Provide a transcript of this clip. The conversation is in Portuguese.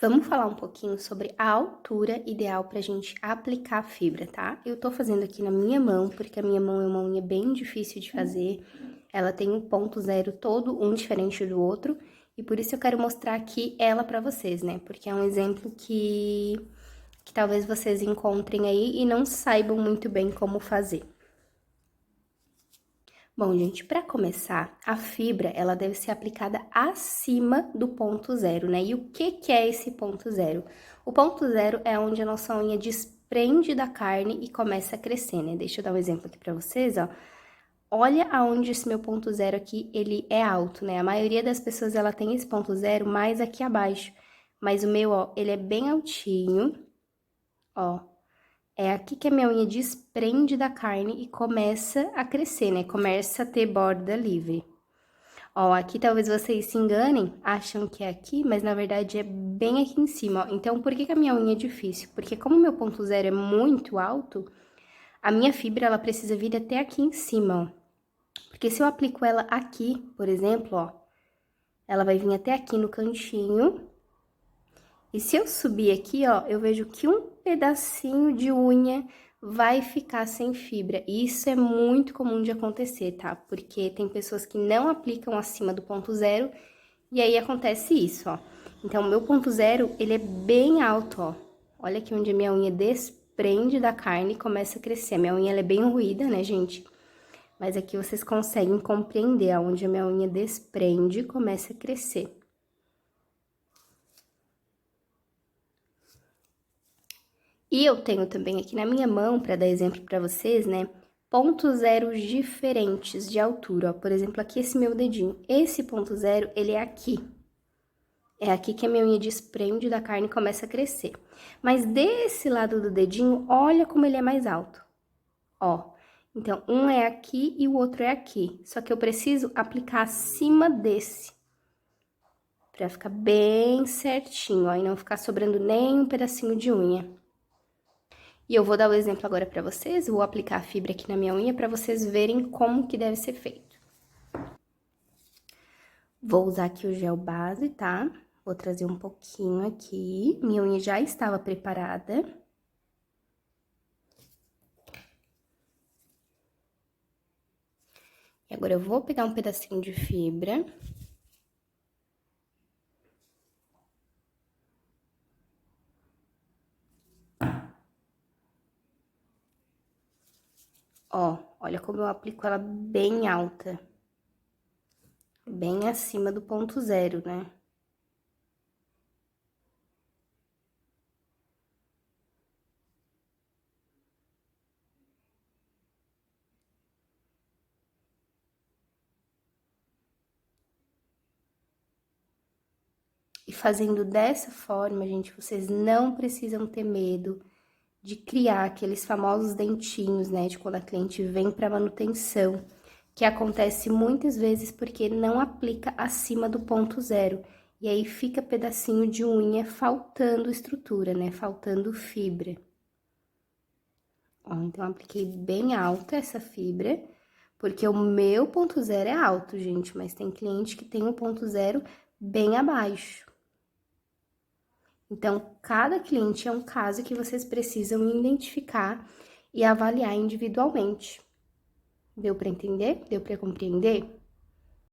Vamos falar um pouquinho sobre a altura ideal pra gente aplicar a fibra, tá? Eu tô fazendo aqui na minha mão, porque a minha mão é uma unha bem difícil de fazer. Ela tem um ponto zero todo um diferente do outro, e por isso eu quero mostrar aqui ela pra vocês, né? Porque é um exemplo que talvez vocês encontrem aí e não saibam muito bem como fazer. Bom, gente, para começar, a fibra, ela deve ser aplicada acima do ponto zero, né? E o que é esse ponto zero? O ponto zero é onde a nossa unha desprende da carne e começa a crescer, né? Deixa eu dar um exemplo aqui para vocês, ó. Olha aonde esse meu ponto zero aqui, ele é alto, né? A maioria das pessoas, ela tem esse ponto zero mais aqui abaixo. Mas o meu, ó, ele é bem altinho, ó. É aqui que a minha unha desprende da carne e começa a crescer, né? Começa a ter borda livre. Ó, aqui talvez vocês se enganem, acham que é aqui, mas na verdade é bem aqui em cima, ó. Então, por que a minha unha é difícil? Porque como o meu ponto zero é muito alto, a minha fibra, ela precisa vir até aqui em cima, ó. Porque se eu aplico ela aqui, por exemplo, ó, ela vai vir até aqui no cantinho. E se eu subir aqui, ó, eu vejo que um pedacinho de unha vai ficar sem fibra. E isso é muito comum de acontecer, tá? Porque tem pessoas que não aplicam acima do ponto zero e aí acontece isso, ó. Então, o meu ponto zero, ele é bem alto, ó. Olha aqui onde a minha unha desprende da carne e começa a crescer. A minha unha, ela é bem ruída, né, gente? Mas aqui vocês conseguem compreender aonde a minha unha desprende e começa a crescer. E eu tenho também aqui na minha mão, para dar exemplo para vocês, né, pontos zeros diferentes de altura, ó. Por exemplo, aqui esse meu dedinho. Esse ponto zero, ele é aqui. É aqui que a minha unha desprende da carne e começa a crescer. Mas desse lado do dedinho, olha como ele é mais alto. Ó, então, um é aqui e o outro é aqui. Só que eu preciso aplicar acima desse. Pra ficar bem certinho, ó, e não ficar sobrando nem um pedacinho de unha. E eu vou dar o exemplo agora pra vocês, vou aplicar a fibra aqui na minha unha pra vocês verem como que deve ser feito. Vou usar aqui o gel base, tá? Vou trazer um pouquinho aqui, minha unha já estava preparada. E agora eu vou pegar um pedacinho de fibra. Ó, olha como eu aplico ela bem alta. Bem acima do ponto zero, né? E fazendo dessa forma, gente, vocês não precisam ter medo de criar aqueles famosos dentinhos, né? De quando a cliente vem para manutenção, que acontece muitas vezes porque não aplica acima do ponto zero. E aí fica pedacinho de unha faltando estrutura, né? Faltando fibra. Ó, então, eu apliquei bem alta essa fibra, porque o meu ponto zero é alto, gente, mas tem cliente que tem o ponto zero bem abaixo. Então, cada cliente é um caso que vocês precisam identificar e avaliar individualmente. Deu para entender? Deu para compreender?